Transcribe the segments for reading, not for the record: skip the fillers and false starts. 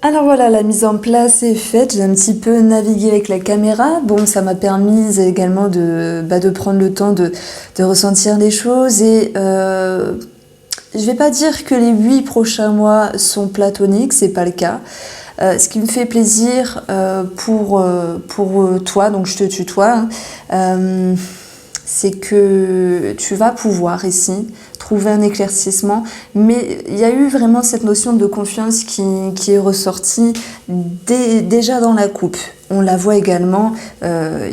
Alors voilà, la mise en place est faite. J'ai un petit peu navigué avec la caméra. Bon, ça m'a permis également de prendre le temps de ressentir les choses. Et je vais pas dire que les 8 prochains mois sont platoniques, c'est pas le cas. Ce qui me fait plaisir pour toi, donc je te tutoie, c'est que tu vas pouvoir ici trouver un éclaircissement, mais il y a eu vraiment cette notion de confiance qui est ressortie déjà dans la coupe. On la voit également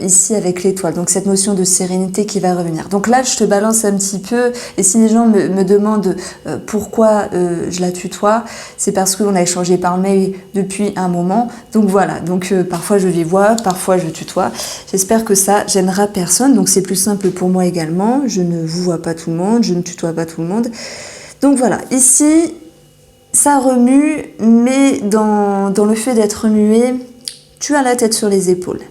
ici avec l'étoile, donc cette notion de sérénité qui va revenir. Donc là, je te balance un petit peu, et si les gens me demandent pourquoi je la tutoie, c'est parce qu'on a échangé par mail depuis un moment. Donc voilà, donc parfois je vivoie, parfois je tutoie. J'espère que ça gênera personne, donc c'est plus simple pour moi également. Je ne vous vois pas tout le monde, je ne tutoie pas tout le monde. Donc voilà, ici, ça remue, mais dans le fait d'être remué, tu as la tête sur les épaules.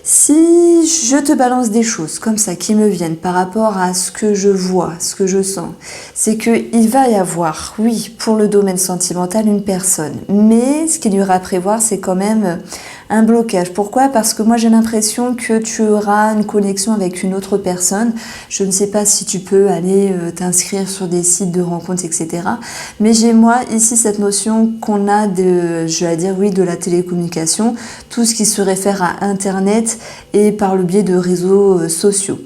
Si je te balance des choses comme ça qui me viennent par rapport à ce que je vois, ce que je sens, c'est qu'il va y avoir, oui, pour le domaine sentimental, une personne. Mais ce qu'il y aura à prévoir, c'est quand même un blocage. Pourquoi ? Parce que moi, j'ai l'impression que tu auras une connexion avec une autre personne. Je ne sais pas si tu peux aller t'inscrire sur des sites de rencontres, etc. Mais j'ai, moi, ici, cette notion qu'on a je vais dire, oui, de la télécommunication, tout ce qui se réfère à Internet et par le biais de réseaux sociaux.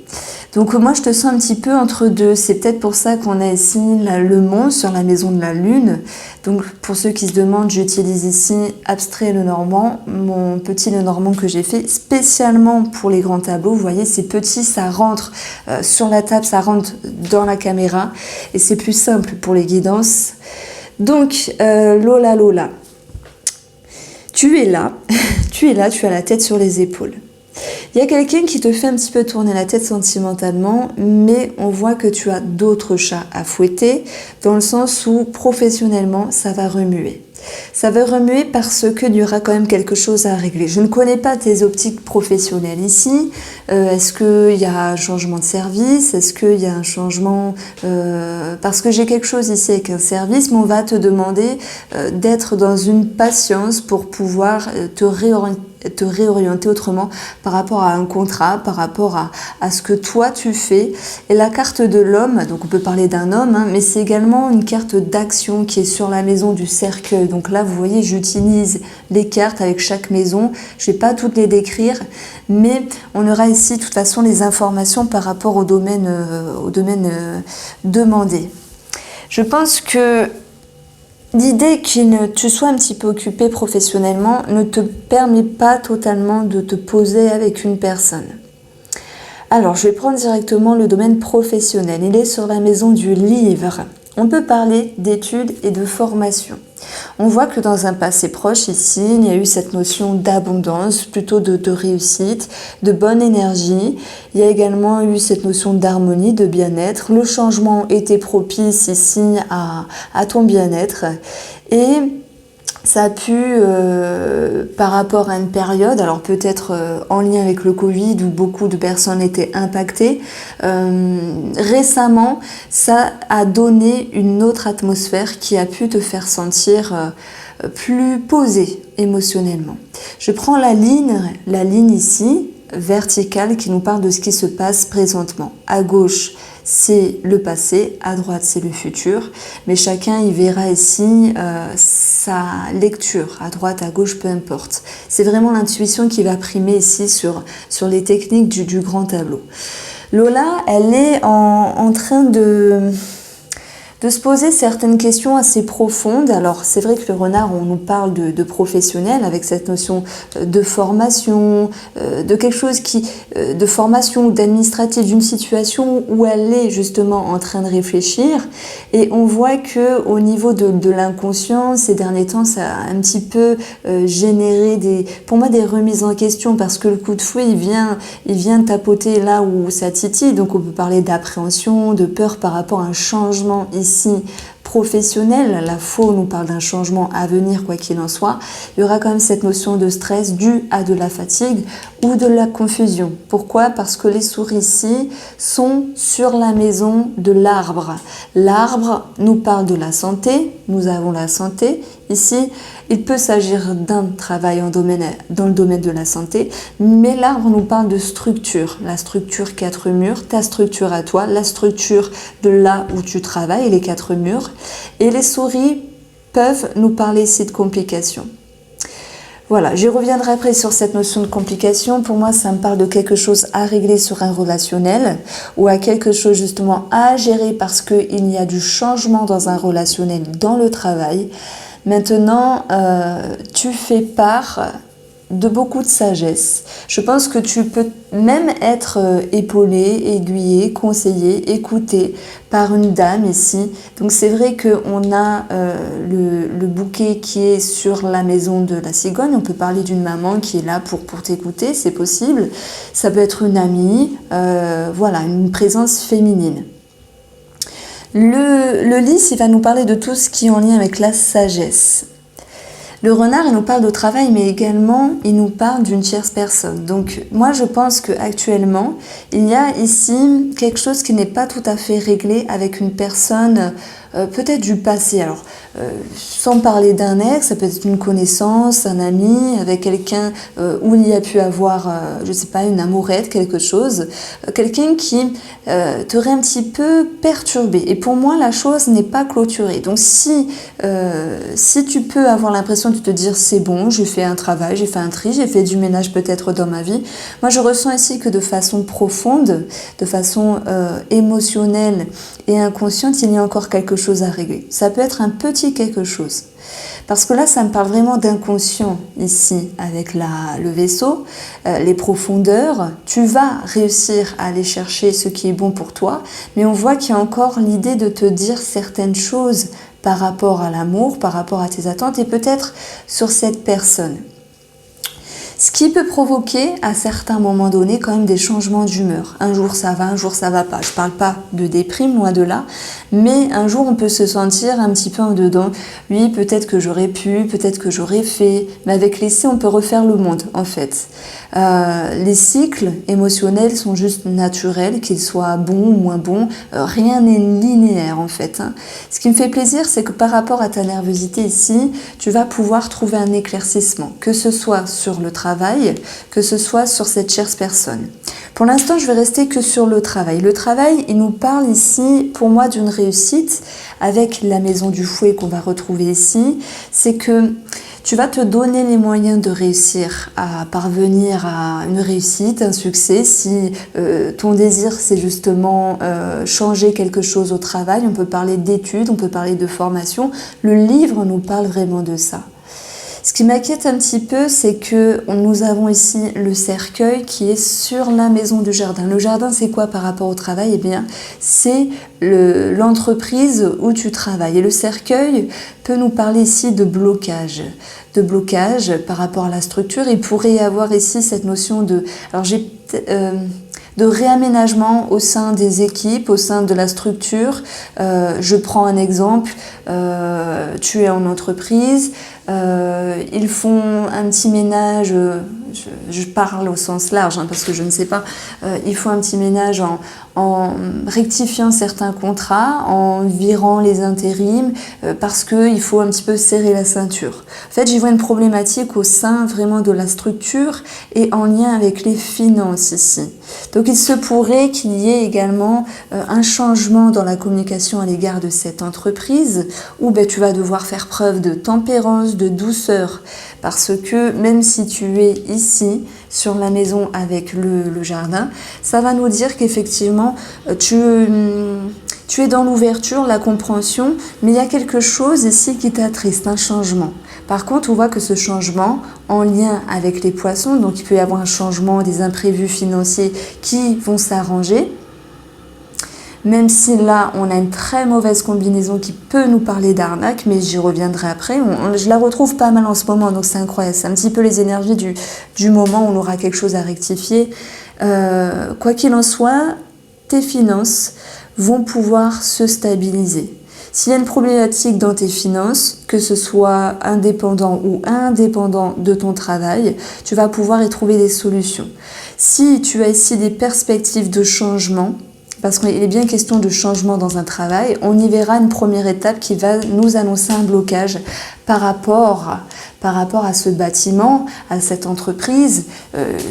Donc moi, je te sens un petit peu entre deux. C'est peut-être pour ça qu'on a ici le mont sur la maison de la lune. Donc pour ceux qui se demandent, j'utilise ici Abstrait Lenormand, mon petit Lenormand que j'ai fait spécialement pour les grands tableaux. Vous voyez, c'est petit, ça rentre sur la table, ça rentre dans la caméra et c'est plus simple pour les guidances. Donc Lola, tu es là, tu as la tête sur les épaules. Il y a quelqu'un qui te fait un petit peu tourner la tête sentimentalement, mais on voit que tu as d'autres chats à fouetter, dans le sens où professionnellement, ça va remuer. Ça va remuer parce qu'il y aura quand même quelque chose à régler. Je ne connais pas tes optiques professionnelles ici. Est-ce qu'il y a un changement de service ? Est-ce qu'il y a un changement... parce que j'ai quelque chose ici avec un service, mais on va te demander d'être dans une patience pour pouvoir te réorienter autrement par rapport à un contrat, par rapport à ce que toi tu fais. Et la carte de l'homme, donc on peut parler d'un homme, hein, mais c'est également une carte d'action qui est sur la maison du cercueil. Donc là, vous voyez, j'utilise les cartes avec chaque maison. Je ne vais pas toutes les décrire, mais on aura ici, de toute façon, les informations par rapport au domaine demandé. Je pense que l'idée que tu sois un petit peu occupé professionnellement ne te permet pas totalement de te poser avec une personne. Alors, je vais prendre directement le domaine professionnel. Il est sur la maison du livre. On peut parler d'études et de formation. On voit que dans un passé proche ici, il y a eu cette notion d'abondance, plutôt de réussite, de bonne énergie. Il y a également eu cette notion d'harmonie, de bien-être. Le changement était propice ici à ton bien-être. Et ça a pu, par rapport à une période, alors peut-être en lien avec le Covid où beaucoup de personnes étaient impactées, récemment, ça a donné une autre atmosphère qui a pu te faire sentir plus posé émotionnellement. Je prends la ligne ici, verticale, qui nous parle de ce qui se passe présentement. À gauche, c'est le passé, à droite c'est le futur, mais chacun y verra ici sa lecture, à droite, à gauche, peu importe. C'est vraiment l'intuition qui va primer ici sur les techniques du grand tableau. Lola, elle est en train de se poser certaines questions assez profondes. Alors c'est vrai que le renard, on nous parle de professionnel avec cette notion de formation, de quelque chose de formation ou d'administratif, d'une situation où elle est justement en train de réfléchir. Et on voit que au niveau de l'inconscient, ces derniers temps, ça a un petit peu généré pour moi des remises en question parce que le coup de fouet, il vient tapoter là où ça titille. Donc on peut parler d'appréhension, de peur par rapport à un changement ici professionnel, la faux nous parle d'un changement à venir quoi qu'il en soit, il y aura quand même cette notion de stress due à de la fatigue ou de la confusion. Pourquoi? Parce que les souris ici sont sur la maison de l'arbre. L'arbre nous parle de la santé, nous avons la santé. Ici, il peut s'agir d'un travail dans le domaine de la santé, mais l'arbre nous parle de structure. La structure quatre murs, ta structure à toi, la structure de là où tu travailles, les quatre murs. Et les souris peuvent nous parler ici de complications. Voilà, j'y reviendrai après sur cette notion de complication. Pour moi, ça me parle de quelque chose à régler sur un relationnel ou à quelque chose justement à gérer parce qu'il y a du changement dans un relationnel dans le travail. Maintenant, tu fais part de beaucoup de sagesse. Je pense que tu peux même être épaulé, aiguillé, conseillé, écouté par une dame ici. Donc c'est vrai qu'on a le bouquet qui est sur la maison de la cigogne. On peut parler d'une maman qui est là pour t'écouter, c'est possible. Ça peut être une amie, voilà, une présence féminine. Le lys, il va nous parler de tout ce qui est en lien avec la sagesse. Le renard, il nous parle de travail, mais également, il nous parle d'une tierce personne. Donc, moi, je pense qu'actuellement, il y a ici quelque chose qui n'est pas tout à fait réglé avec une personne, peut-être du passé. Alors, sans parler d'un ex, ça peut être une connaissance, un ami, avec quelqu'un où il y a pu avoir, je ne sais pas, une amourette, quelque chose. Quelqu'un qui t'aurait un petit peu perturbé. Et pour moi, la chose n'est pas clôturée. Donc, si tu peux avoir l'impression de te dire c'est bon, j'ai fait un travail, j'ai fait un tri, j'ai fait du ménage peut-être dans ma vie. Moi, je ressens ici que de façon profonde, de façon émotionnelle et inconsciente, il y a encore quelque chose à régler. Ça peut être un petit quelque chose. Parce que là, ça me parle vraiment d'inconscient ici, avec le vaisseau, les profondeurs. Tu vas réussir à aller chercher ce qui est bon pour toi, mais on voit qu'il y a encore l'idée de te dire certaines choses par rapport à l'amour, par rapport à tes attentes et peut-être sur cette personne. Ce qui peut provoquer à certains moments donnés quand même des changements d'humeur. Un jour ça va, un jour ça va pas. Je parle pas de déprime, loin de là, mais un jour on peut se sentir un petit peu en dedans. Oui, peut-être que j'aurais pu, peut-être que j'aurais fait, mais avec l'essai on peut refaire le monde en fait. Les cycles émotionnels sont juste naturels, qu'ils soient bons ou moins bons, rien n'est linéaire en fait. Ce qui me fait plaisir, c'est que par rapport à ta nervosité ici, tu vas pouvoir trouver un éclaircissement, que ce soit sur le travail, que ce soit sur cette chère personne. Pour l'instant, je vais rester que sur le travail. Le travail, il nous parle ici, pour moi, d'une réussite avec la maison du fouet qu'on va retrouver ici. C'est que tu vas te donner les moyens de réussir à parvenir à une réussite, un succès. Si ton désir, c'est justement changer quelque chose au travail, on peut parler d'études, on peut parler de formation. Le livre nous parle vraiment de ça. Ce qui m'inquiète un petit peu, c'est que nous avons ici le cercueil qui est sur la maison du jardin. Le jardin, c'est quoi par rapport au travail? Eh bien, c'est l'entreprise où tu travailles. Et le cercueil peut nous parler ici de blocage par rapport à la structure. Il pourrait y avoir ici cette notion de réaménagement au sein des équipes, au sein de la structure. Je prends un exemple, tu es en entreprise, ils font un petit ménage, je parle au sens large parce que je ne sais pas, ils font un petit ménage en rectifiant certains contrats, en virant les intérims, parce qu'il faut un petit peu serrer la ceinture. En fait, j'y vois une problématique au sein vraiment de la structure et en lien avec les finances ici. Donc il se pourrait qu'il y ait également un changement dans la communication à l'égard de cette entreprise où tu vas devoir faire preuve de tempérance, de douceur, parce que même si tu es ici sur la maison avec le jardin, ça va nous dire qu'effectivement tu es dans l'ouverture, la compréhension, mais il y a quelque chose ici qui t'attriste, un changement. Par contre, on voit que ce changement, en lien avec les poissons, donc il peut y avoir un changement, des imprévus financiers qui vont s'arranger, même si là, on a une très mauvaise combinaison qui peut nous parler d'arnaque, mais j'y reviendrai après. Je la retrouve pas mal en ce moment, donc c'est incroyable. C'est un petit peu les énergies du moment où on aura quelque chose à rectifier. Quoi qu'il en soit, tes finances vont pouvoir se stabiliser. S'il y a une problématique dans tes finances, que ce soit indépendant ou indépendant de ton travail, tu vas pouvoir y trouver des solutions. Si tu as ici des perspectives de changement, parce qu'il est bien question de changement dans un travail, on y verra une première étape qui va nous annoncer un blocage par rapport à ce bâtiment, à cette entreprise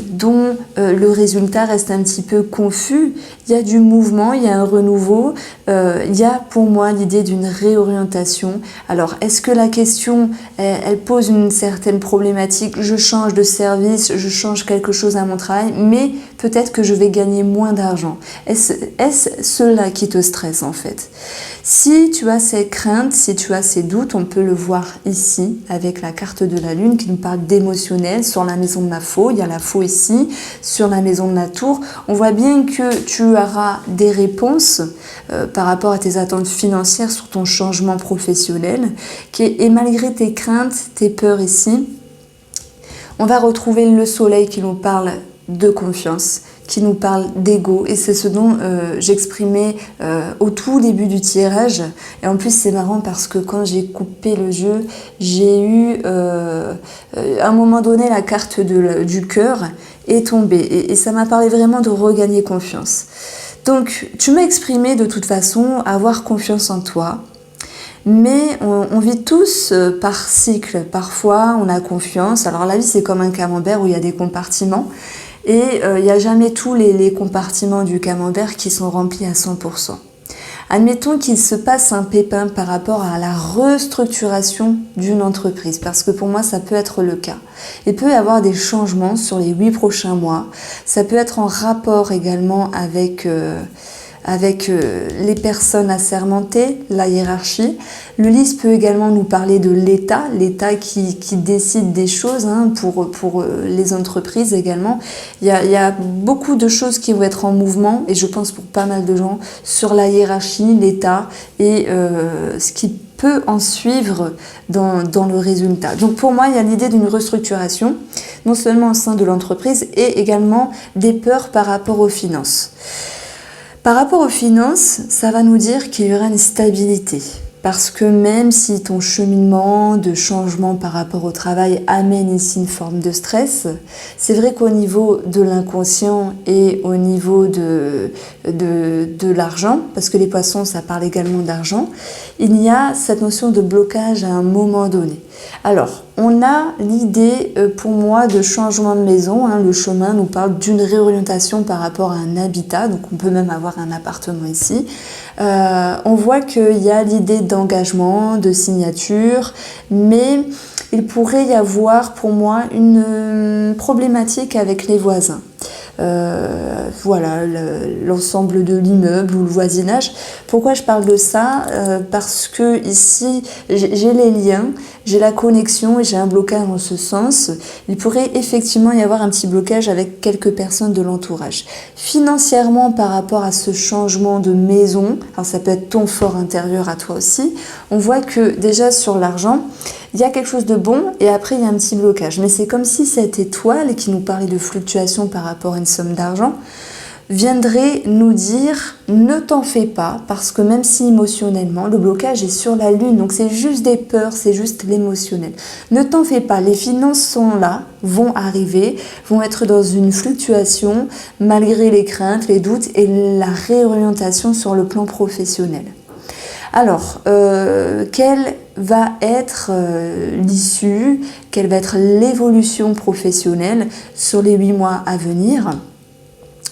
dont le résultat reste un petit peu confus. Il y a du mouvement, il y a un renouveau, il y a pour moi l'idée d'une réorientation. Alors, est-ce que la question, elle pose une certaine problématique? Je change de service, je change quelque chose à mon travail, mais peut-être que je vais gagner moins d'argent. Est-ce cela qui te stresse en fait? Si tu as ces craintes, si tu as ces doutes, on peut le voir ici avec la carte de la lune qui nous parle d'émotionnel. Sur la maison de la faux, il y a la faux ici. Sur la maison de la tour, on voit bien que tu auras des réponses par rapport à tes attentes financières sur ton changement professionnel. Et malgré tes craintes, tes peurs ici, on va retrouver le soleil qui nous parle de confiance, qui nous parle d'ego, et c'est ce dont j'exprimais au tout début du tirage. Et en plus c'est marrant parce que quand j'ai coupé le jeu, j'ai eu à un moment donné la carte du cœur est tombée, et ça m'a parlé vraiment de regagner confiance. Donc tu m'as exprimé de toute façon avoir confiance en toi. Mais on vit tous par cycle. Parfois, on a confiance. Alors la vie, c'est comme un camembert où il y a des compartiments. Et il n'y a jamais tous les compartiments du camembert qui sont remplis à 100%. Admettons qu'il se passe un pépin par rapport à la restructuration d'une entreprise, parce que pour moi, ça peut être le cas. Il peut y avoir des changements sur les 8 prochains mois. Ça peut être en rapport également avec les personnes assermentées, la hiérarchie. Le lys peut également nous parler de l'État qui décide des choses pour les entreprises également. Il y a beaucoup de choses qui vont être en mouvement, et je pense pour pas mal de gens, sur la hiérarchie, l'État et ce qui peut en suivre dans le résultat. Donc pour moi, il y a l'idée d'une restructuration, non seulement au sein de l'entreprise, et également des peurs par rapport aux finances. Par rapport aux finances, ça va nous dire qu'il y aura une stabilité. Parce que même si ton cheminement de changement par rapport au travail amène ici une forme de stress, c'est vrai qu'au niveau de l'inconscient et au niveau de l'argent, parce que les poissons, ça parle également d'argent, il y a cette notion de blocage à un moment donné. Alors, on a l'idée pour moi de changement de maison. Le chemin nous parle d'une réorientation par rapport à un habitat, donc on peut même avoir un appartement ici. On voit qu'il y a l'idée d'engagement, de signature, mais il pourrait y avoir pour moi une problématique avec les voisins. Voilà, l'ensemble de l'immeuble ou le voisinage. Pourquoi je parle de ça? Parce que ici, j'ai les liens, j'ai la connexion et j'ai un blocage en ce sens. Il pourrait effectivement y avoir un petit blocage avec quelques personnes de l'entourage. Financièrement, par rapport à ce changement de maison, alors ça peut être ton fort intérieur à toi aussi, on voit que déjà sur l'argent, il y a quelque chose de bon et après il y a un petit blocage. Mais c'est comme si cette étoile qui nous parlait de fluctuation par rapport à une somme d'argent viendrait nous dire ne t'en fais pas, parce que même si émotionnellement le blocage est sur la lune, donc c'est juste des peurs, c'est juste l'émotionnel. Ne t'en fais pas, les finances sont là, vont arriver, vont être dans une fluctuation malgré les craintes, les doutes et la réorientation sur le plan professionnel. Alors, quelle va être l'issue, quelle va être l'évolution professionnelle sur les 8 mois à venir?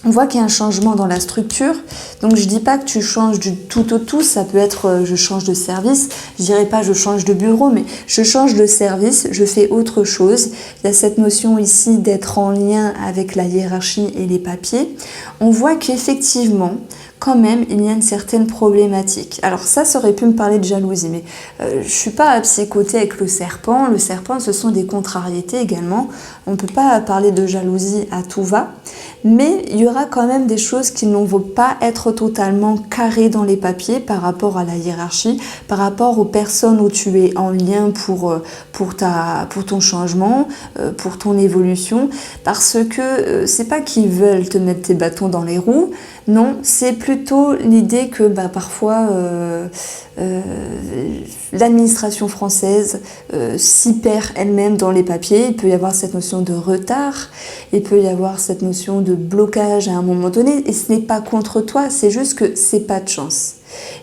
On voit qu'il y a un changement dans la structure, donc je dis pas que tu changes du tout au tout, ça peut être je change de service, je dirais pas je change de bureau, mais je change de service, je fais autre chose. Il y a cette notion ici d'être en lien avec la hiérarchie et les papiers. On voit qu'effectivement, quand même, il y a une certaine problématique. Alors ça aurait pu me parler de jalousie, mais je suis pas psychotée avec le serpent. Le serpent, ce sont des contrariétés également. On ne peut pas parler de jalousie à tout va, mais il y aura quand même des choses qui ne vont pas être totalement carrées dans les papiers par rapport à la hiérarchie, par rapport aux personnes où tu es en lien pour ton changement, pour ton évolution, parce que c'est pas qu'ils veulent te mettre tes bâtons dans les roues, Non, c'est plutôt l'idée que parfois l'administration française s'y perd elle-même dans les papiers. Il peut y avoir cette notion de retard, il peut y avoir cette notion de blocage à un moment donné, et ce n'est pas contre toi, c'est juste que c'est pas de chance.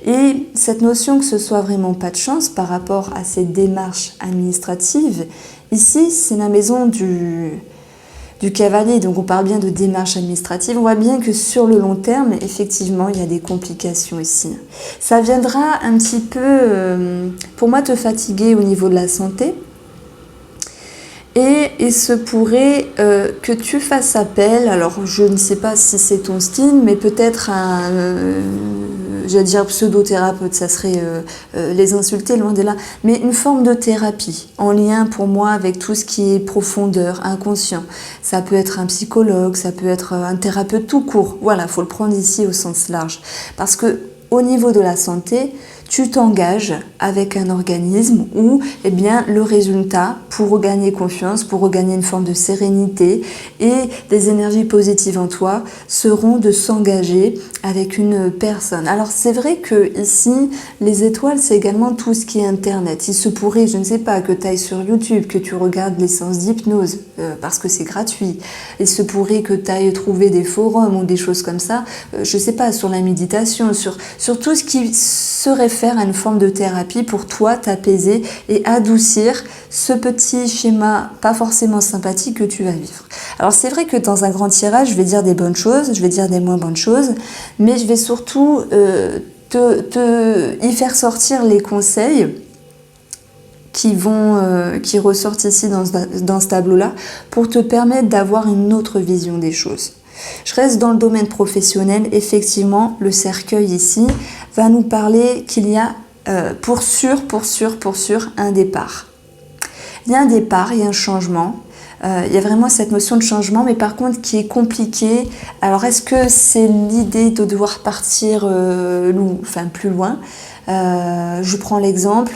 Et cette notion que ce soit vraiment pas de chance par rapport à ces démarches administratives, ici c'est la maison du cavalier, donc on parle bien de démarches administratives. On voit bien que sur le long terme, effectivement, il y a des complications ici. Ça viendra un petit peu, pour moi, te fatiguer au niveau de la santé. Et il se pourrait que tu fasses appel, alors je ne sais pas si c'est ton style, mais peut-être un, j'allais dire pseudo-thérapeute, ça serait les insulter, loin de là, mais une forme de thérapie, en lien pour moi avec tout ce qui est profondeur, inconscient. Ça peut être un psychologue, ça peut être un thérapeute tout court, voilà, il faut le prendre ici au sens large. Parce que au niveau de la santé, tu t'engages avec un organisme où le résultat, pour regagner confiance, pour regagner une forme de sérénité et des énergies positives en toi, seront de s'engager avec une personne. Alors c'est vrai que ici, les étoiles, c'est également tout ce qui est Internet. Il se pourrait, je ne sais pas, que tu ailles sur YouTube, que tu regardes les séances d'hypnose, parce que c'est gratuit. Il se pourrait que tu ailles trouver des forums ou des choses comme ça, je ne sais pas, sur la méditation, sur tout ce qui se réfère à une forme de thérapie pour toi t'apaiser et adoucir ce petit schéma pas forcément sympathique que tu vas vivre. Alors c'est vrai que dans un grand tirage, je vais dire des bonnes choses, je vais dire des moins bonnes choses, mais je vais surtout y faire sortir les conseils qui ressortent ici dans ce tableau-là pour te permettre d'avoir une autre vision des choses. Je reste dans le domaine professionnel. Effectivement, le cercueil ici va nous parler qu'il y a pour sûr, un départ. Il y a un départ, il y a un changement. Il y a vraiment cette notion de changement, mais par contre qui est compliquée. Alors, est-ce que c'est l'idée de devoir partir plus loin ? Je prends l'exemple,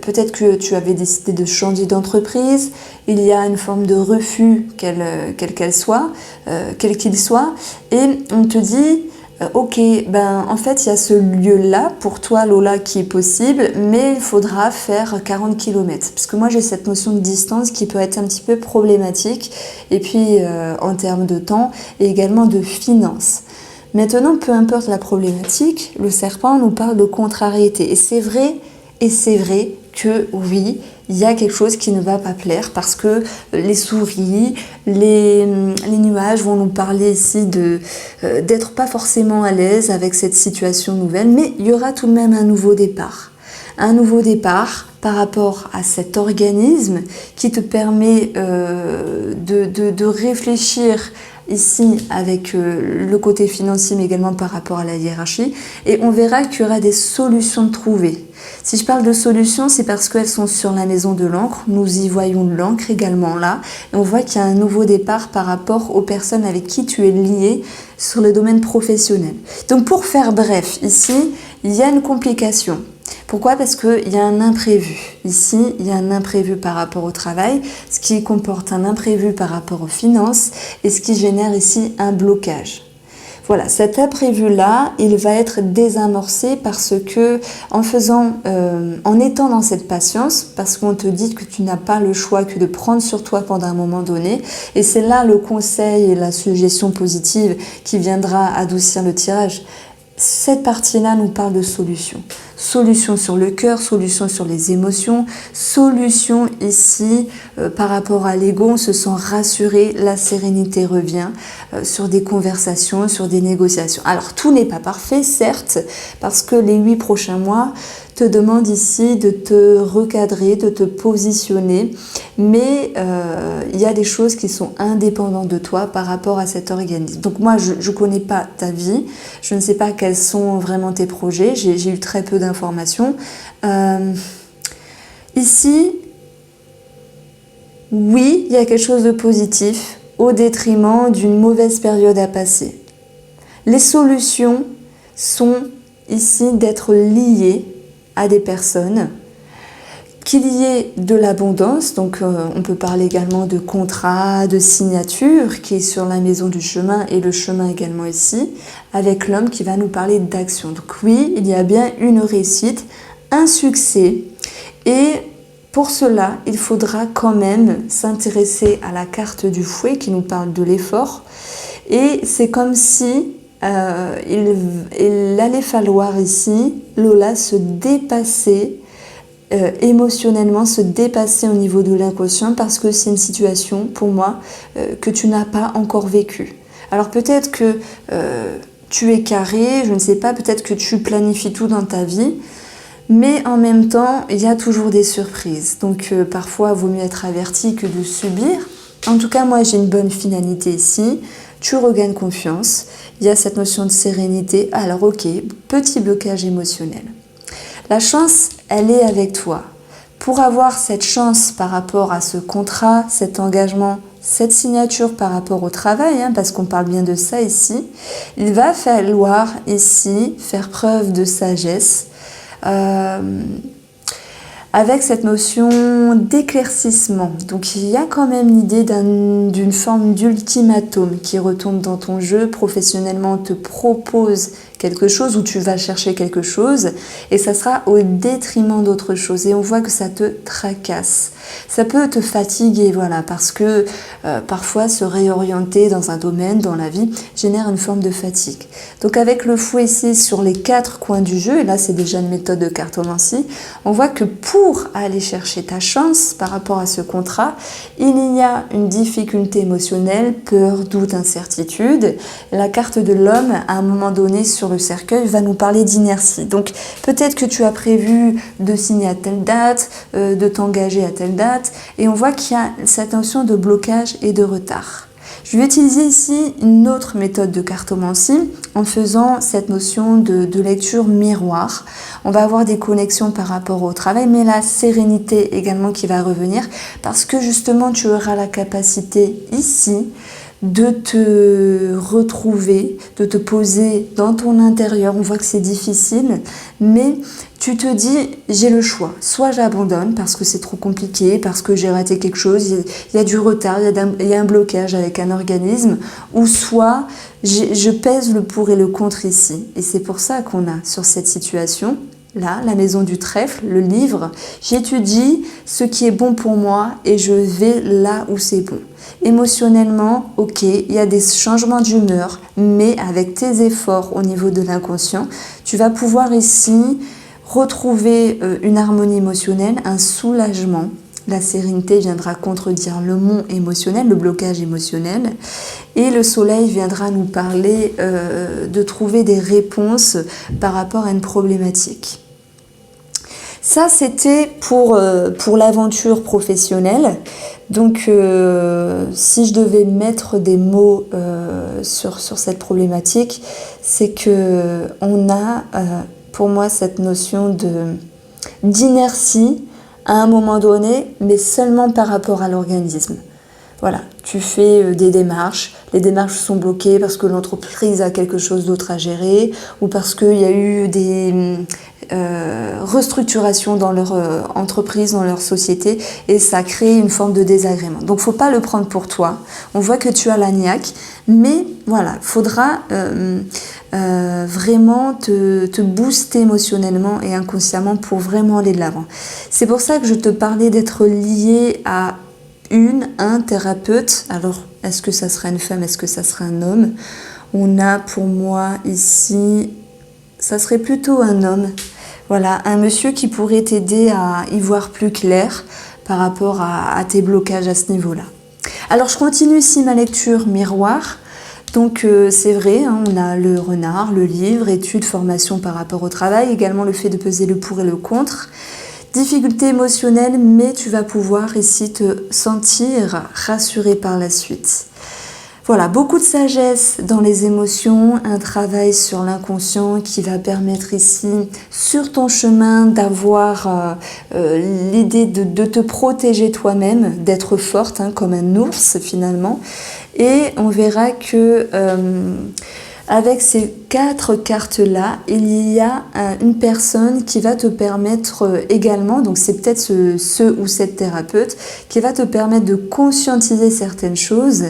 peut-être que tu avais décidé de changer d'entreprise, il y a une forme de refus quel qu'il soit, et on te dit ok, en fait il y a ce lieu-là pour toi Lola qui est possible, mais il faudra faire 40 km. Parce que moi j'ai cette notion de distance qui peut être un petit peu problématique, et puis en termes de temps et également de finances. Maintenant, peu importe la problématique, le serpent nous parle de contrariété. Et c'est vrai que oui, il y a quelque chose qui ne va pas plaire parce que les souris, les nuages vont nous parler ici d'être pas forcément à l'aise avec cette situation nouvelle, mais il y aura tout de même un nouveau départ. Un nouveau départ par rapport à cet organisme qui te permet de réfléchir ici avec le côté financier, mais également par rapport à la hiérarchie. Et on verra qu'il y aura des solutions trouvées. Si je parle de solutions, c'est parce qu'elles sont sur la maison de l'encre. Nous y voyons de l'encre également là. Et on voit qu'il y a un nouveau départ par rapport aux personnes avec qui tu es lié sur le domaine professionnel. Donc pour faire bref, ici, il y a une complication. Pourquoi ? Parce qu'il y a un imprévu. Ici, il y a un imprévu par rapport au travail, ce qui comporte un imprévu par rapport aux finances et ce qui génère ici un blocage. Voilà, cet imprévu-là, il va être désamorcé parce que en étant dans cette patience, parce qu'on te dit que tu n'as pas le choix que de prendre sur toi pendant un moment donné, et c'est là le conseil et la suggestion positive qui viendra adoucir le tirage. Cette partie-là nous parle de solutions. Solution sur le cœur, solution sur les émotions, solution ici par rapport à l'ego, on se sent rassuré, la sérénité revient sur des conversations, sur des négociations. Alors tout n'est pas parfait, certes, parce que les 8 prochains mois te demandent ici de te recadrer, de te positionner, mais il y a des choses qui sont indépendantes de toi par rapport à cet organisme. Donc moi, je ne connais pas ta vie, je ne sais pas quels sont vraiment tes projets, j'ai eu très peu d'informations. Ici, oui, il y a quelque chose de positif au détriment d'une mauvaise période à passer. Les solutions sont ici d'être liées à des personnes qu'il y ait de l'abondance, donc on peut parler également de contrat, de signature qui est sur la maison du chemin et le chemin également ici, avec l'homme qui va nous parler d'action. Donc oui, il y a bien une réussite, un succès, et pour cela, il faudra quand même s'intéresser à la carte du fouet qui nous parle de l'effort, et c'est comme si il allait falloir ici, Lola, se dépasser émotionnellement, se dépasser au niveau de l'inconscient, parce que c'est une situation, pour moi, que tu n'as pas encore vécue. Alors peut-être que tu es carré, je ne sais pas, peut-être que tu planifies tout dans ta vie, mais en même temps, il y a toujours des surprises. Donc parfois, il vaut mieux être averti que de subir. En tout cas, moi, j'ai une bonne finalité ici. Tu regagnes confiance. Il y a cette notion de sérénité. Alors ok, petit blocage émotionnel. La chance, elle est avec toi. Pour avoir cette chance par rapport à ce contrat, cet engagement, cette signature par rapport au travail, parce qu'on parle bien de ça ici, il va falloir ici faire preuve de sagesse, avec cette notion d'éclaircissement. Donc il y a quand même l'idée d'une forme d'ultimatum qui retombe dans ton jeu. Professionnellement, on te propose quelque chose ou tu vas chercher quelque chose et ça sera au détriment d'autre chose, et on voit que ça te tracasse. Ça peut te fatiguer, voilà, parce que parfois se réorienter dans un domaine, dans la vie, génère une forme de fatigue. Donc avec le fouet ici sur les 4 coins du jeu, et là c'est déjà une méthode de cartomancie, on voit que pour aller chercher ta chance par rapport à ce contrat, il y a une difficulté émotionnelle, peur, doute, incertitude. La carte de l'homme, à un moment donné sur le cercueil, va nous parler d'inertie. Donc peut-être que tu as prévu de signer à telle date, de t'engager à telle date, et on voit qu'il y a cette notion de blocage et de retard. Je vais utiliser ici une autre méthode de cartomancie en faisant cette notion de lecture miroir. On va avoir des connexions par rapport au travail, mais la sérénité également qui va revenir, parce que justement tu auras la capacité ici de te retrouver, de te poser dans ton intérieur. On voit que c'est difficile, mais tu te dis, j'ai le choix. Soit j'abandonne parce que c'est trop compliqué, parce que j'ai raté quelque chose, il y a du retard, il y a un blocage avec un organisme, ou soit je pèse le pour et le contre ici. Et c'est pour ça qu'on a sur cette situation, là, la maison du trèfle, le livre, j'étudie ce qui est bon pour moi et je vais là où c'est bon. Émotionnellement, ok, il y a des changements d'humeur, mais avec tes efforts au niveau de l'inconscient, tu vas pouvoir ici retrouver une harmonie émotionnelle, un soulagement. La sérénité viendra contredire le mont émotionnel, le blocage émotionnel. Et le soleil viendra nous parler de trouver des réponses par rapport à une problématique. Ça, c'était pour l'aventure professionnelle. Donc, si je devais mettre des mots sur cette problématique, c'est que on a, pour moi, cette notion d'inertie à un moment donné, mais seulement par rapport à l'organisme. Voilà, tu fais des démarches, les démarches sont bloquées parce que l'entreprise a quelque chose d'autre à gérer ou parce qu'il y a eu des restructurations dans leur entreprise, dans leur société, et ça crée une forme de désagrément. Donc, faut pas le prendre pour toi. On voit que tu as la niaque, mais voilà, faudra vraiment te booster émotionnellement et inconsciemment pour vraiment aller de l'avant. C'est pour ça que je te parlais d'être lié à un thérapeute. Alors, est-ce que ça sera une femme, est-ce que ça sera un homme? On a pour moi ici, ça serait plutôt un homme. Voilà, un monsieur qui pourrait t'aider à y voir plus clair par rapport à tes blocages à ce niveau-là. Alors, je continue ici ma lecture miroir. Donc, c'est vrai, on a le renard, le livre, études, formation par rapport au travail, également le fait de peser le pour et le contre. Difficulté émotionnelle, mais tu vas pouvoir ici te sentir rassuré par la suite. Voilà, beaucoup de sagesse dans les émotions, un travail sur l'inconscient qui va permettre ici, sur ton chemin, d'avoir l'idée de te protéger toi-même, d'être forte, comme un ours finalement. Et on verra que Avec ces 4 cartes-là, il y a une personne qui va te permettre également, donc c'est peut-être ce ou cette thérapeute, qui va te permettre de conscientiser certaines choses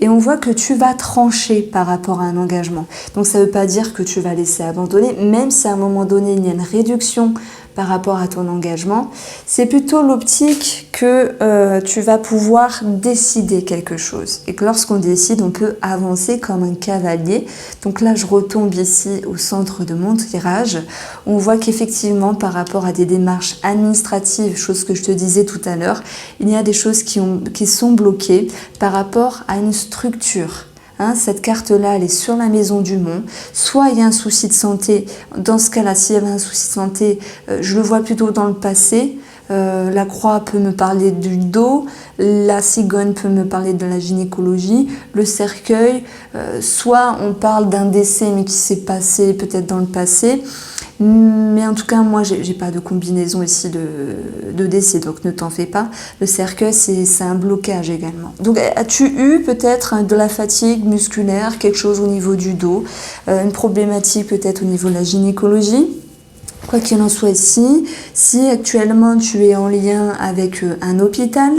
et on voit que tu vas trancher par rapport à un engagement. Donc ça ne veut pas dire que tu vas laisser abandonner, même si à un moment donné il y a une réduction par rapport à ton engagement, c'est plutôt l'optique que tu vas pouvoir décider quelque chose. Et que lorsqu'on décide, on peut avancer comme un cavalier. Donc là, je retombe ici au centre de mon tirage. On voit qu'effectivement, par rapport à des démarches administratives, chose que je te disais tout à l'heure, il y a des choses qui sont bloquées par rapport à une structure. Cette carte-là, elle est sur la maison du Mont. Soit il y a un souci de santé. Dans ce cas-là, s'il y avait un souci de santé, je le vois plutôt dans le passé. La croix peut me parler du dos, la cigogne peut me parler de la gynécologie, le cercueil, soit on parle d'un décès mais qui s'est passé peut-être dans le passé. Mais en tout cas, moi, j'ai pas de combinaison ici de décès, donc ne t'en fais pas. Le cercueil, c'est un blocage également. Donc, as-tu eu peut-être de la fatigue musculaire, quelque chose au niveau du dos, une problématique peut-être au niveau de la gynécologie? Quoi qu'il en soit ici, si actuellement tu es en lien avec un hôpital,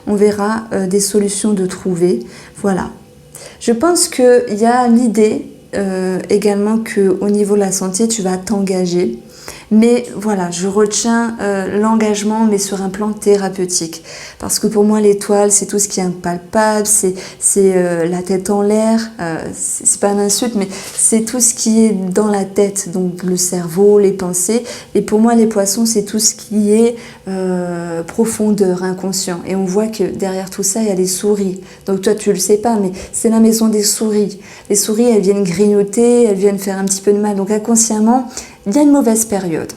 on verra des solutions de trouver. Voilà. Je pense qu'il y a l'idée également qu'au niveau de la santé, tu vas t'engager. Mais voilà, je retiens l'engagement, mais sur un plan thérapeutique. Parce que pour moi, l'étoile, c'est tout ce qui est impalpable, c'est la tête en l'air, c'est pas une insulte, mais c'est tout ce qui est dans la tête, donc le cerveau, les pensées. Et pour moi, les poissons, c'est tout ce qui est profondeur, inconscient. Et on voit que derrière tout ça, il y a les souris. Donc toi, tu le sais pas, mais c'est la maison des souris. Les souris, elles viennent grignoter, elles viennent faire un petit peu de mal. Donc inconsciemment, il y a une mauvaise période.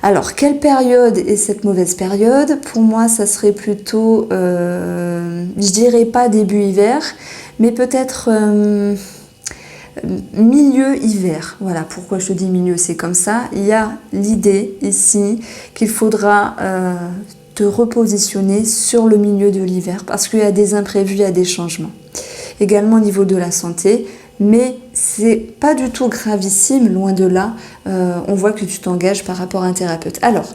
Alors, quelle période est cette mauvaise période? Pour moi, ça serait plutôt, je dirais pas début hiver, mais peut-être milieu hiver. Voilà, pourquoi je dis milieu, c'est comme ça. Il y a l'idée ici qu'il faudra te repositionner sur le milieu de l'hiver parce qu'il y a des imprévus, il y a des changements. Également au niveau de la santé, mais c'est pas du tout gravissime, loin de là. On voit que tu t'engages par rapport à un thérapeute. Alors,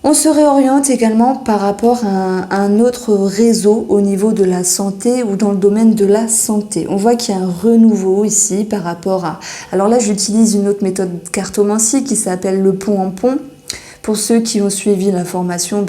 on se réoriente également par rapport à un autre réseau au niveau de la santé ou dans le domaine de la santé. On voit qu'il y a un renouveau ici par rapport à... Alors là, j'utilise une autre méthode de cartomancie qui s'appelle le pont en pont. Pour ceux qui ont suivi la formation,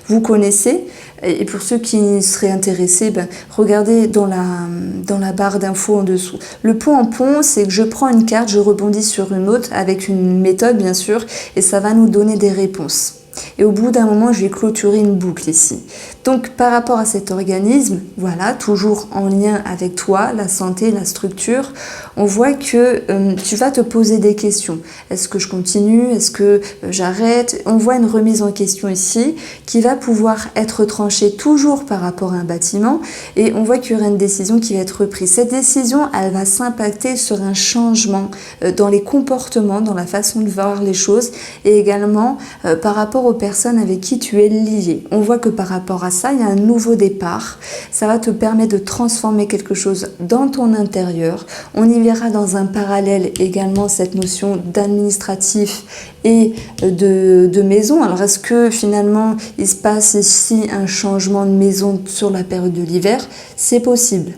vous connaissez. Et pour ceux qui seraient intéressés, regardez dans la barre d'infos en dessous. Le pont en pont, c'est que je prends une carte, je rebondis sur une autre avec une méthode bien sûr, et ça va nous donner des réponses. Et au bout d'un moment, je vais clôturer une boucle ici. Donc, par rapport à cet organisme, voilà, toujours en lien avec toi, la santé, la structure, on voit que tu vas te poser des questions. Est-ce que je continue? Est-ce que j'arrête? On voit une remise en question ici qui va pouvoir être tranchée toujours par rapport à un bâtiment et on voit qu'il y aura une décision qui va être prise. Cette décision, elle va s'impacter sur un changement dans les comportements, dans la façon de voir les choses et également par rapport aux personnes avec qui tu es lié. On voit que par rapport à ça, il y a un nouveau départ. Ça va te permettre de transformer quelque chose dans ton intérieur. On y verra dans un parallèle également cette notion d'administratif et de maison. Alors, est-ce que finalement, il se passe ici un changement de maison sur la période de l'hiver? C'est possible.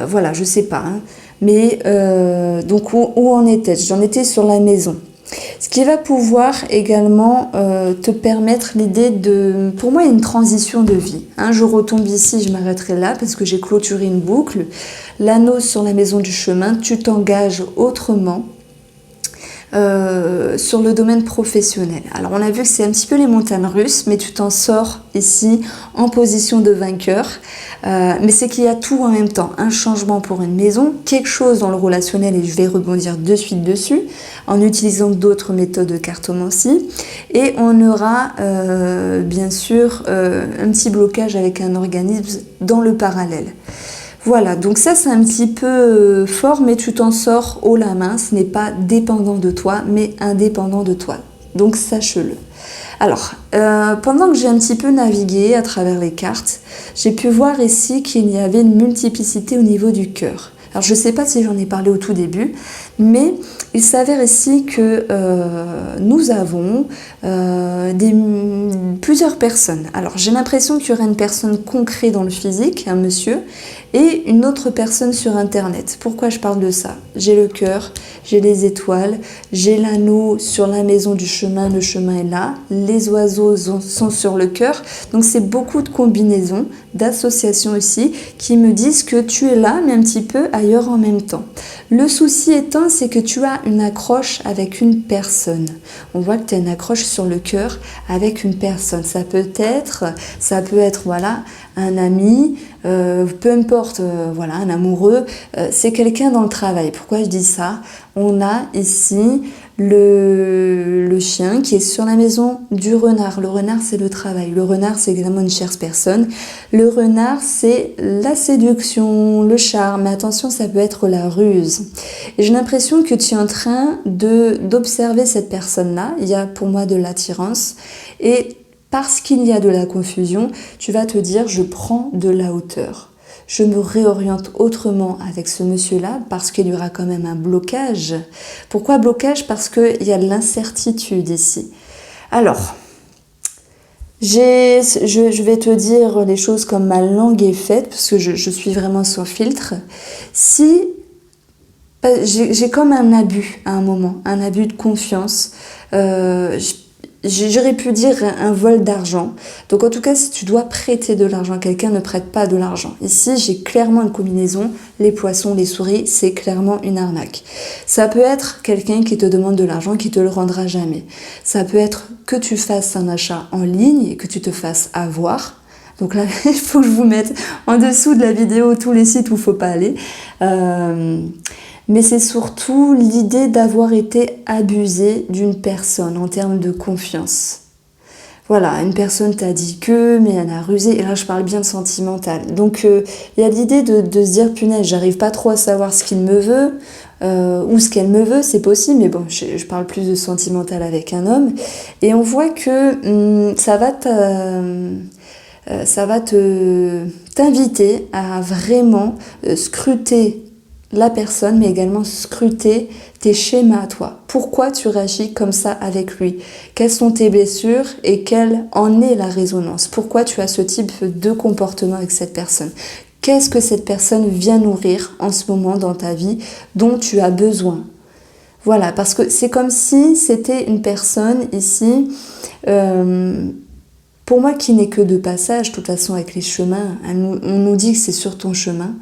Voilà, je sais pas. Hein. Mais donc, où en étais-je? J'en étais sur la maison. Ce qui va pouvoir également te permettre l'idée de... Pour moi, il y a une transition de vie. Hein, je retombe ici, je m'arrêterai là parce que j'ai clôturé une boucle. L'anneau sur la maison du chemin, tu t'engages autrement. Sur le domaine professionnel. Alors on a vu que c'est un petit peu les montagnes russes, mais tu t'en sors ici en position de vainqueur. Mais c'est qu'il y a tout en même temps. Un changement pour une maison, quelque chose dans le relationnel, et je vais rebondir de suite dessus, en utilisant d'autres méthodes de cartomancie. Et on aura bien sûr un petit blocage avec un organisme dans le parallèle. Voilà, donc ça c'est un petit peu fort, mais tu t'en sors haut la main. Ce n'est pas dépendant de toi, mais indépendant de toi. Donc sache-le. Alors, pendant que j'ai un petit peu navigué à travers les cartes, j'ai pu voir ici qu'il y avait une multiplicité au niveau du cœur. Alors je ne sais pas si j'en ai parlé au tout début, mais il s'avère ici que nous avons plusieurs personnes. Alors j'ai l'impression qu'il y aurait une personne concrète dans le physique, un monsieur, et une autre personne sur internet. Pourquoi je parle de ça? J'ai le cœur, j'ai les étoiles, j'ai l'anneau sur la maison du chemin, le chemin est là, les oiseaux sont sur le cœur. Donc c'est beaucoup de combinaisons, d'associations aussi, qui me disent que tu es là, mais un petit peu ailleurs en même temps. Le souci étant, c'est que tu as une accroche avec une personne. On voit que tu as une accroche sur le cœur avec une personne. Ça peut être voilà, un ami, peu importe, voilà, un amoureux, c'est quelqu'un dans le travail. Pourquoi je dis ça? On a ici le chien qui est sur la maison du renard. Le renard, c'est le travail. Le renard, c'est également une chère personne. Le renard, c'est la séduction, le charme. Mais attention, ça peut être la ruse. Et j'ai l'impression que tu es en train d'observer cette personne-là. Il y a pour moi de l'attirance. Et parce qu'il y a de la confusion, tu vas te dire, je prends de la hauteur. Je me réoriente autrement avec ce monsieur-là parce qu'il y aura quand même un blocage. Pourquoi blocage? Parce qu'il y a de l'incertitude ici. Alors, je vais te dire les choses comme ma langue est faite, parce que je suis vraiment sans filtre. Si j'ai comme un abus à un moment, un abus de confiance, j'aurais pu dire un vol d'argent. Donc en tout cas, si tu dois prêter de l'argent à quelqu'un, ne prête pas de l'argent. Ici, j'ai clairement une combinaison. Les poissons, les souris, c'est clairement une arnaque. Ça peut être quelqu'un qui te demande de l'argent, qui te le rendra jamais. Ça peut être que tu fasses un achat en ligne et que tu te fasses avoir. Donc là, il faut que je vous mette en dessous de la vidéo tous les sites où il ne faut pas aller. Mais c'est surtout l'idée d'avoir été abusé d'une personne en termes de confiance. Voilà, une personne t'a dit que, mais elle a rusé, et là je parle bien de sentimental. Donc il y a l'idée de se dire, punaise, j'arrive pas trop à savoir ce qu'il me veut, ou ce qu'elle me veut, c'est possible, mais bon, je parle plus de sentimental avec un homme, et on voit que ça va t'inviter à vraiment scruter la personne, mais également scruter tes schémas à toi. Pourquoi tu réagis comme ça avec lui? Quelles sont tes blessures et quelle en est la résonance? Pourquoi tu as ce type de comportement avec cette personne? Qu'est-ce que cette personne vient nourrir en ce moment dans ta vie dont tu as besoin? Voilà, parce que c'est comme si c'était une personne ici, pour moi qui n'est que de passage, de toute façon avec les chemins, on nous dit que c'est sur ton chemin.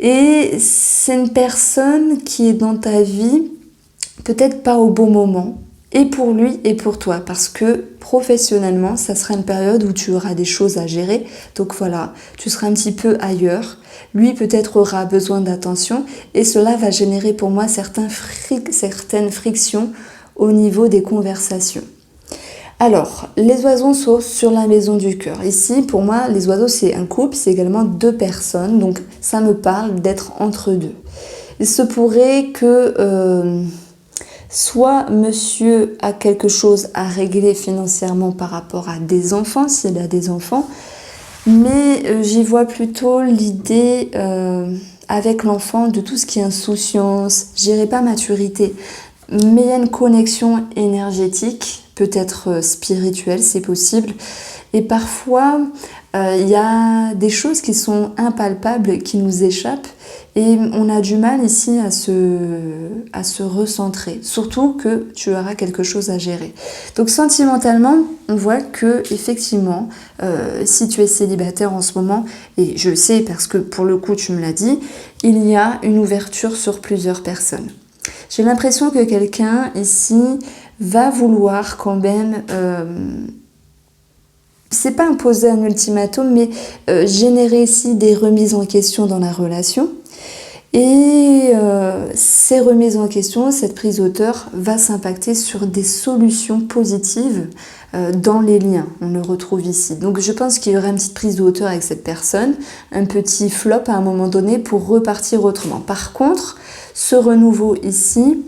Et c'est une personne qui est dans ta vie, peut-être pas au bon moment, et pour lui et pour toi, parce que professionnellement, ça sera une période où tu auras des choses à gérer. Donc voilà, tu seras un petit peu ailleurs. Lui peut-être aura besoin d'attention, et cela va générer pour moi certaines frictions au niveau des conversations. Alors, les oiseaux sont sur la maison du cœur. Ici, pour moi, les oiseaux, c'est un couple, c'est également deux personnes. Donc, ça me parle d'être entre deux. Il se pourrait que soit monsieur a quelque chose à régler financièrement par rapport à des enfants, s'il a des enfants, mais j'y vois plutôt l'idée avec l'enfant de tout ce qui est insouciance, je dirais pas maturité, mais il y a une connexion énergétique, peut-être spirituelle, c'est possible. Et parfois, il y a des choses qui sont impalpables, qui nous échappent, et on a du mal ici à se recentrer. Surtout que tu auras quelque chose à gérer. Donc sentimentalement, on voit que effectivement, si tu es célibataire en ce moment, et je sais parce que pour le coup tu me l'as dit, il y a une ouverture sur plusieurs personnes. J'ai l'impression que quelqu'un ici va vouloir quand même, c'est pas imposer un ultimatum, mais générer ici des remises en question dans la relation. Et ces remises en question, cette prise d'auteur va s'impacter sur des solutions positives dans les liens. On le retrouve ici. Donc je pense qu'il y aura une petite prise de hauteur avec cette personne, un petit flop à un moment donné pour repartir autrement. Par contre, ce renouveau ici,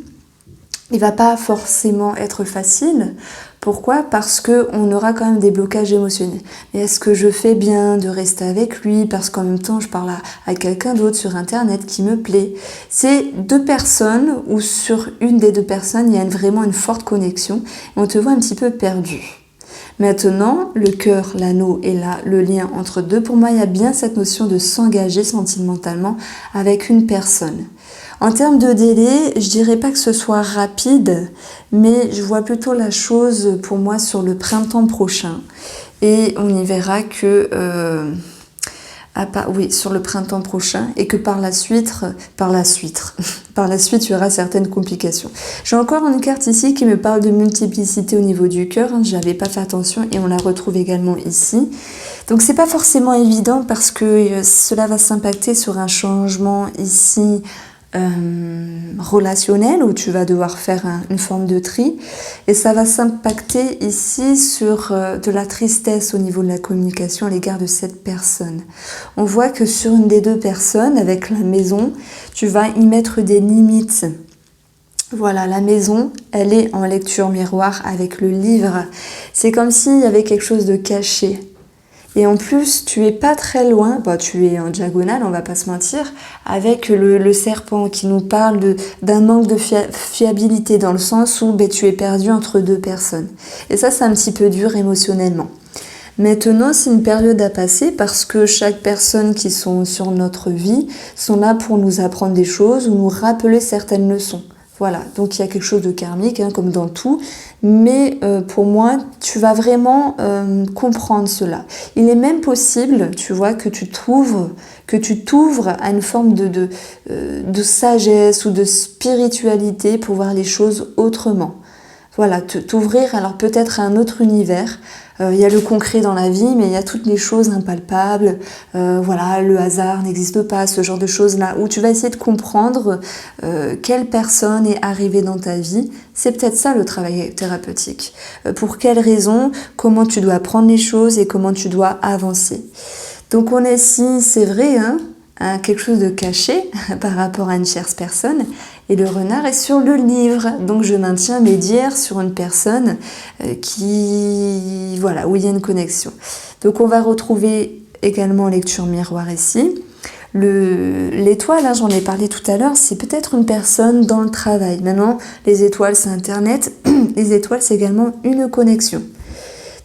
il va pas forcément être facile. Pourquoi? Parce qu'on aura quand même des blocages émotionnels. Mais est-ce que je fais bien de rester avec lui parce qu'en même temps je parle à quelqu'un d'autre sur internet qui me plaît? C'est deux personnes où sur une des deux personnes il y a vraiment une forte connexion et on te voit un petit peu perdu. Maintenant, le cœur, l'anneau et là, le lien entre deux, pour moi, il y a bien cette notion de s'engager sentimentalement avec une personne. En termes de délai, je dirais pas que ce soit rapide, mais je vois plutôt la chose pour moi sur le printemps prochain. Et on y verra que... sur le printemps prochain et que par la suite, il y aura certaines complications. J'ai encore une carte ici qui me parle de multiplicité au niveau du cœur, j'avais pas fait attention et on la retrouve également ici. Donc c'est pas forcément évident parce que cela va s'impacter sur un changement ici relationnel où tu vas devoir faire une forme de tri et ça va s'impacter ici sur de la tristesse au niveau de la communication à l'égard de cette personne. On voit que sur une des deux personnes avec la maison, tu vas y mettre des limites. Voilà, la maison, elle est en lecture miroir avec le livre. C'est comme s'il y avait quelque chose de caché. Et en plus, tu es pas très loin, tu es en diagonale, on va pas se mentir, avec le serpent qui nous parle d'un manque de fiabilité dans le sens où tu es perdu entre deux personnes. Et ça, c'est un petit peu dur émotionnellement. Maintenant, c'est une période à passer parce que chaque personne qui sont sur notre vie sont là pour nous apprendre des choses ou nous rappeler certaines leçons. Voilà, donc il y a quelque chose de karmique, comme dans tout, mais pour moi, tu vas vraiment comprendre cela. Il est même possible, tu vois, que tu t'ouvres à une forme de sagesse ou de spiritualité pour voir les choses autrement. Voilà, t'ouvrir alors peut-être à un autre univers. Il y a le concret dans la vie, mais il y a toutes les choses impalpables. Le hasard n'existe pas, ce genre de choses-là, où tu vas essayer de comprendre quelle personne est arrivée dans ta vie. C'est peut-être ça le travail thérapeutique. Pour quelles raisons, comment tu dois prendre les choses et comment tu dois avancer. Donc on est ici, c'est vrai, quelque chose de caché par rapport à une chère personne. Et le renard est sur le livre. Donc je maintiens mes dires sur une personne où il y a une connexion. Donc on va retrouver également lecture miroir ici. L'étoile, j'en ai parlé tout à l'heure, c'est peut-être une personne dans le travail. Maintenant, les étoiles, c'est Internet. Les étoiles, c'est également une connexion.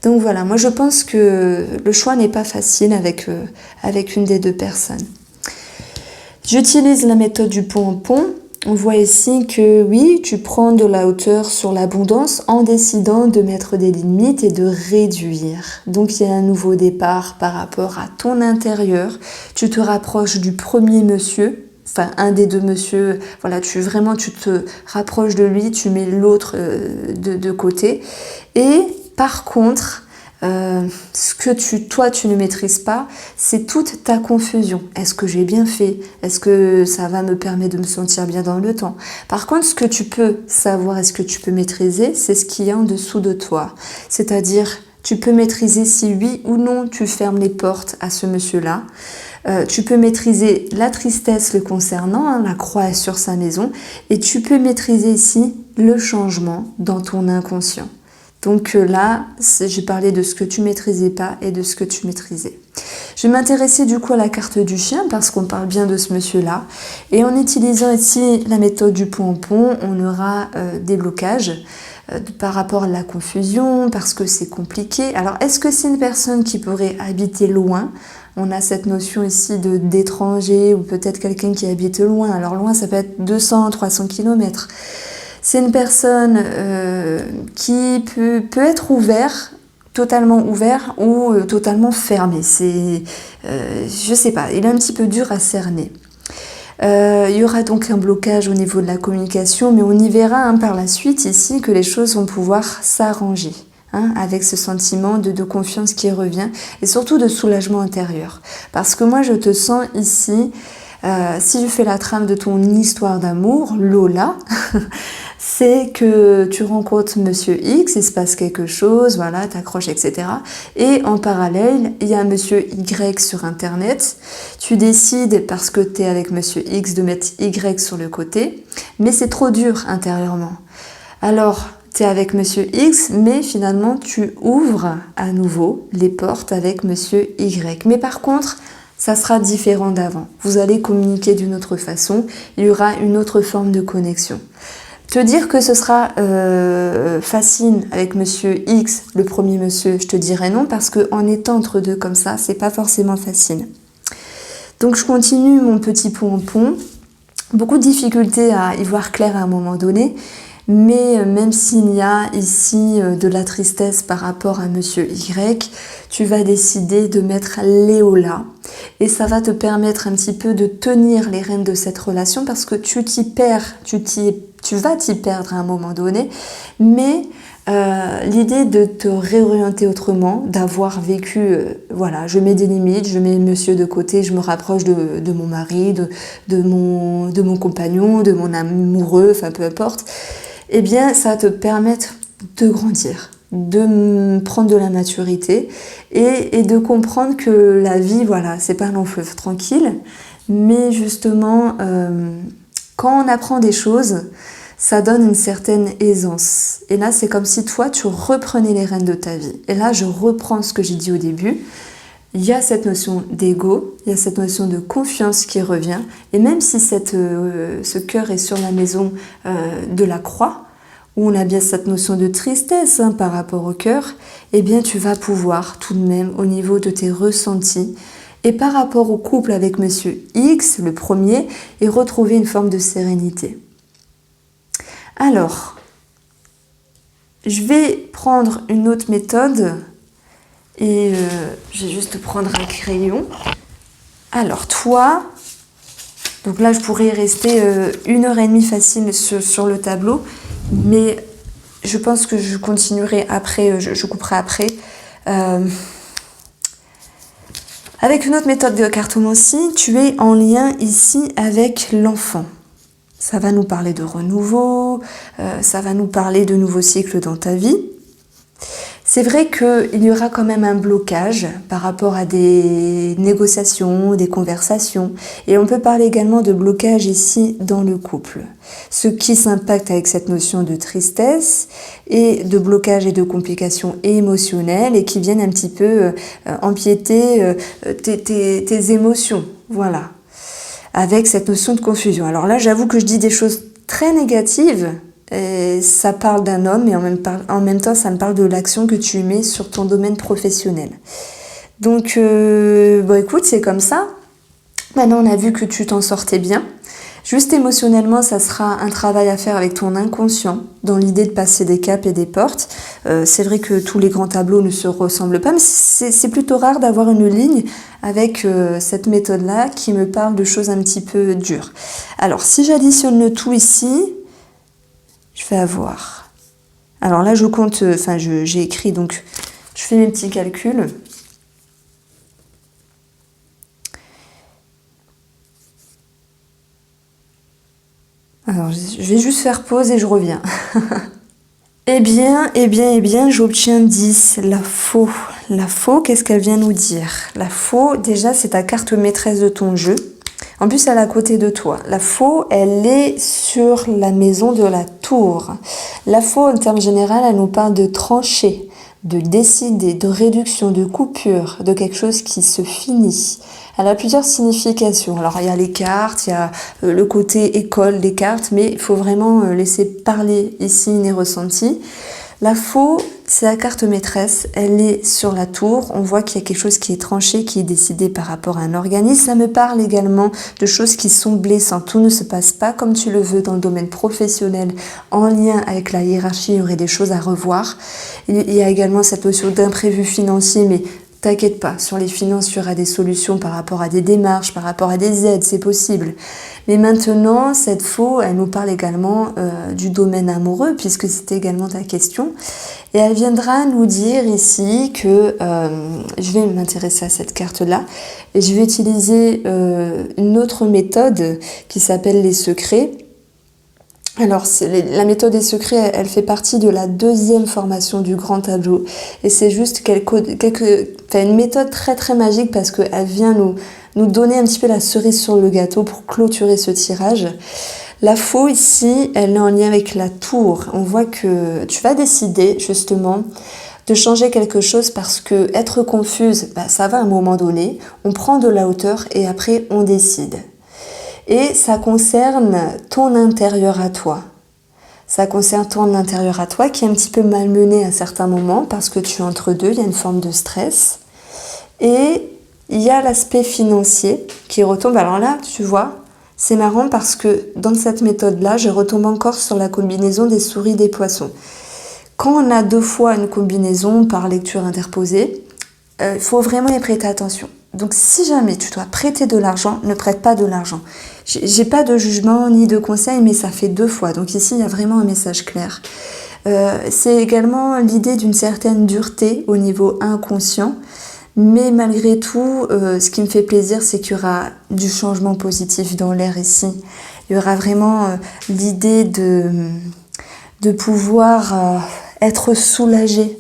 Donc voilà, moi je pense que le choix n'est pas facile avec une des deux personnes. J'utilise la méthode du pont en pont. On voit ici que oui, tu prends de la hauteur sur l'abondance en décidant de mettre des limites et de réduire. Donc il y a un nouveau départ par rapport à ton intérieur. Tu te rapproches du premier monsieur, enfin un des deux monsieur. Voilà, tu te rapproches de lui, tu mets l'autre de côté. Et par contre, ce que tu ne maîtrises pas, c'est toute ta confusion. Est-ce que j'ai bien fait? Est-ce que ça va me permettre de me sentir bien dans le temps? Par contre, ce que tu peux savoir et ce que tu peux maîtriser, c'est ce qu'il y a en dessous de toi. C'est-à-dire, tu peux maîtriser si oui ou non tu fermes les portes à ce monsieur-là. Tu peux maîtriser la tristesse le concernant, la croix est sur sa maison, et tu peux maîtriser ici le changement dans ton inconscient. Donc là, j'ai parlé de ce que tu maîtrisais pas et de ce que tu maîtrisais. Je vais m'intéresser du coup à la carte du chien parce qu'on parle bien de ce monsieur-là. Et en utilisant ici la méthode du pont en pont, on aura des blocages par rapport à la confusion, parce que c'est compliqué. Alors, est-ce que c'est une personne qui pourrait habiter loin? On a cette notion ici d'étranger ou peut-être quelqu'un qui habite loin. Alors loin, ça peut être 200, 300 km. C'est une personne qui peut être totalement ouvert ou totalement fermé. Je sais pas, il est un petit peu dur à cerner. Il y aura donc un blocage au niveau de la communication, mais on y verra par la suite ici que les choses vont pouvoir s'arranger. Avec ce sentiment de confiance qui revient et surtout de soulagement intérieur. Parce que moi, je te sens ici, si je fais la trame de ton histoire d'amour, Lola, c'est que tu rencontres Monsieur X, il se passe quelque chose, voilà, t'accroches, etc. Et en parallèle, il y a Monsieur Y sur Internet. Tu décides, parce que tu es avec Monsieur X, de mettre Y sur le côté, mais c'est trop dur intérieurement. Alors, tu es avec Monsieur X, mais finalement tu ouvres à nouveau les portes avec Monsieur Y. Mais par contre, ça sera différent d'avant. Vous allez communiquer d'une autre façon, il y aura une autre forme de connexion. Te dire que ce sera facile avec Monsieur X, le premier monsieur, je te dirais non, parce qu'en étant entre deux comme ça, c'est pas forcément facile. Donc je continue mon petit pont. Beaucoup de difficultés à y voir clair à un moment donné, mais même s'il y a ici de la tristesse par rapport à Monsieur Y, tu vas décider de mettre Léola et ça va te permettre un petit peu de tenir les rênes de cette relation parce que tu vas t'y perdre à un moment donné, mais l'idée de te réorienter autrement, d'avoir vécu, voilà, je mets des limites, je mets monsieur de côté, je me rapproche de mon mari, de mon compagnon, de mon amoureux, enfin peu importe, eh bien ça va te permettre de grandir, de prendre de la maturité et de comprendre que la vie, voilà, c'est pas un long fleuve tranquille, mais justement, quand on apprend des choses, ça donne une certaine aisance. Et là, c'est comme si toi, tu reprenais les rênes de ta vie. Et là, je reprends ce que j'ai dit au début. Il y a cette notion d'ego, il y a cette notion de confiance qui revient. Et même si ce cœur est sur la maison de la croix, où on a bien cette notion de tristesse par rapport au cœur, eh bien, tu vas pouvoir tout de même, au niveau de tes ressentis, et par rapport au couple avec Monsieur X, le premier, et retrouver une forme de sérénité. Alors, je vais prendre une autre méthode et je vais juste prendre un crayon. Alors toi, donc là je pourrais rester 1h30 facile sur le tableau, mais je pense que je continuerai après, je couperai après. Avec une autre méthode de cartomancie, tu es en lien ici avec l'enfant. Ça va nous parler de renouveau, ça va nous parler de nouveaux cycles dans ta vie. C'est vrai qu'il y aura quand même un blocage par rapport à des négociations, des conversations. Et on peut parler également de blocage ici dans le couple. Ce qui s'impacte avec cette notion de tristesse et de blocage et de complications émotionnelles et qui viennent un petit peu empiéter tes émotions. Voilà. Avec cette notion de confusion. Alors là, j'avoue que je dis des choses très négatives. Et ça parle d'un homme et en même temps, ça me parle de l'action que tu mets sur ton domaine professionnel. Donc, bon, écoute, c'est comme ça. Maintenant, on a vu que tu t'en sortais bien. Juste émotionnellement, ça sera un travail à faire avec ton inconscient, dans l'idée de passer des caps et des portes. C'est vrai que tous les grands tableaux ne se ressemblent pas, mais c'est plutôt rare d'avoir une ligne avec cette méthode-là qui me parle de choses un petit peu dures. Alors, si j'additionne le tout ici, je vais avoir... Alors là, je compte... Enfin, j'ai écrit, donc je fais mes petits calculs. Alors, je vais juste faire pause et je reviens. Eh bien, j'obtiens 10. La faux. La faux, qu'est-ce qu'elle vient nous dire? La faux, déjà, c'est ta carte maîtresse de ton jeu. En plus, elle est à côté de toi. La faux, elle est sur la maison de la tour. La faux, en termes généraux, elle nous parle de trancher, de décider, de réduction, de coupure, de quelque chose qui se finit. Elle a plusieurs significations. Alors, il y a les cartes, il y a le côté école des cartes, mais il faut vraiment laisser parler ici les ressentis. La faux, c'est la carte maîtresse. Elle est sur la tour. On voit qu'il y a quelque chose qui est tranché, qui est décidé par rapport à un organisme. Ça me parle également de choses qui sont blessantes. Tout ne se passe pas comme tu le veux dans le domaine professionnel. En lien avec la hiérarchie, il y aurait des choses à revoir. Il y a également cette notion d'imprévu financier, mais t'inquiète pas, sur les finances, il y aura des solutions par rapport à des démarches, par rapport à des aides, c'est possible. Mais maintenant, cette faux, elle nous parle également du domaine amoureux, puisque c'était également ta question. Et elle viendra nous dire ici que je vais m'intéresser à cette carte-là, et je vais utiliser une autre méthode qui s'appelle les secrets. Alors, la méthode des secrets, elle fait partie de la deuxième formation du grand tableau. Et c'est juste une méthode très très magique parce qu'elle vient nous donner un petit peu la cerise sur le gâteau pour clôturer ce tirage. La faux ici, elle est en lien avec la tour. On voit que tu vas décider justement de changer quelque chose parce que être confuse, ça va à un moment donné. On prend de la hauteur et après on décide. Et ça concerne ton intérieur à toi. Ça concerne ton intérieur à toi qui est un petit peu malmené à certains moments parce que tu es entre deux, il y a une forme de stress. Et il y a l'aspect financier qui retombe. Alors là, tu vois, c'est marrant parce que dans cette méthode-là, je retombe encore sur la combinaison des souris et des poissons. Quand on a 2 fois une combinaison par lecture interposée, il faut vraiment y prêter attention. Donc si jamais tu dois prêter de l'argent, ne prête pas de l'argent. J'ai pas de jugement ni de conseil, mais ça fait 2 fois. Donc ici, il y a vraiment un message clair. C'est également l'idée d'une certaine dureté au niveau inconscient. Mais malgré tout, ce qui me fait plaisir, c'est qu'il y aura du changement positif dans l'air ici. Il y aura vraiment l'idée de pouvoir être soulagé,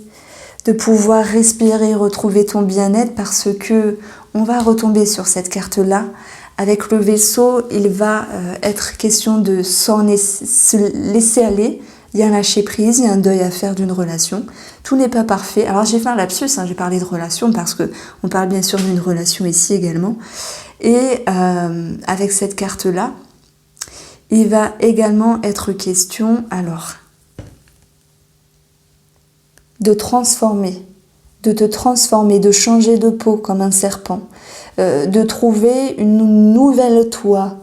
de pouvoir respirer, retrouver ton bien-être parce que on va retomber sur cette carte-là. Avec le vaisseau, il va être question de se laisser aller. Il y a un lâcher prise, il y a un deuil à faire d'une relation. Tout n'est pas parfait. Alors j'ai fait un lapsus, j'ai parlé de relation parce qu'on parle bien sûr d'une relation ici également. Et avec cette carte-là, il va également être question, alors, de transformer, de te transformer, de changer de peau comme un serpent, de trouver une nouvelle toi.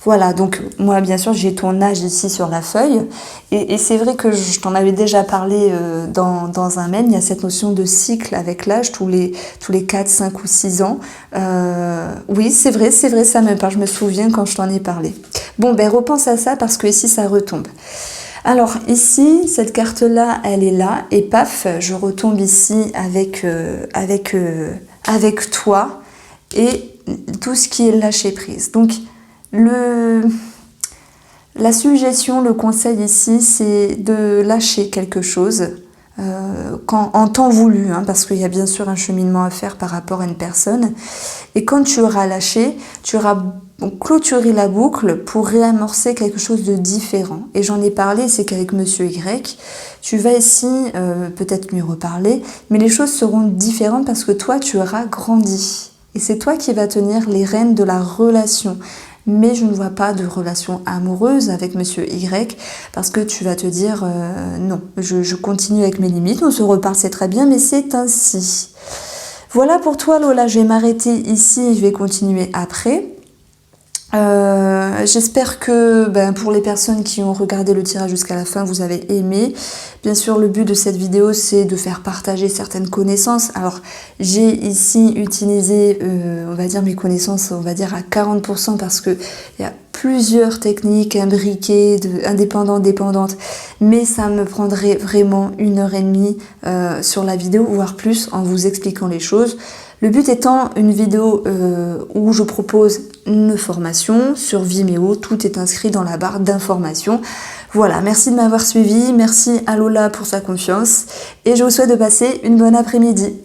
Voilà, donc moi bien sûr j'ai ton âge ici sur la feuille et c'est vrai que je t'en avais déjà parlé dans un mail, il y a cette notion de cycle avec l'âge tous les 4, 5 ou 6 ans. Oui, c'est vrai, ça me parle, je me souviens quand je t'en ai parlé. Bon, repense à ça parce que ici ça retombe. Alors ici, cette carte-là, elle est là et paf, je retombe ici avec toi et tout ce qui est lâcher prise. Donc la suggestion, le conseil ici, c'est de lâcher quelque chose en temps voulu, parce qu'il y a bien sûr un cheminement à faire par rapport à une personne. Et quand tu auras lâché, tu auras clôturé la boucle pour réamorcer quelque chose de différent. Et j'en ai parlé, c'est qu'avec Monsieur Y, tu vas ici peut-être mieux reparler, mais les choses seront différentes parce que toi, tu auras grandi. Et c'est toi qui vas tenir les rênes de la relation. Mais je ne vois pas de relation amoureuse avec Monsieur Y parce que tu vas te dire non, je continue avec mes limites, on se reparle, c'est très bien, mais c'est ainsi. Voilà pour toi Lola, je vais m'arrêter ici, je vais continuer après. J'espère que pour les personnes qui ont regardé le tirage jusqu'à la fin, vous avez aimé. Bien sûr, le but de cette vidéo, c'est de faire partager certaines connaissances. Alors, j'ai ici utilisé, on va dire mes connaissances, on va dire à 40% parce que il y a plusieurs techniques imbriquées, indépendantes, mais ça me prendrait vraiment 1h30 sur la vidéo, voire plus, en vous expliquant les choses. Le but étant une vidéo où je propose une formation sur Vimeo, tout est inscrit dans la barre d'informations. Voilà, merci de m'avoir suivi, merci à Lola pour sa confiance et je vous souhaite de passer une bonne après-midi.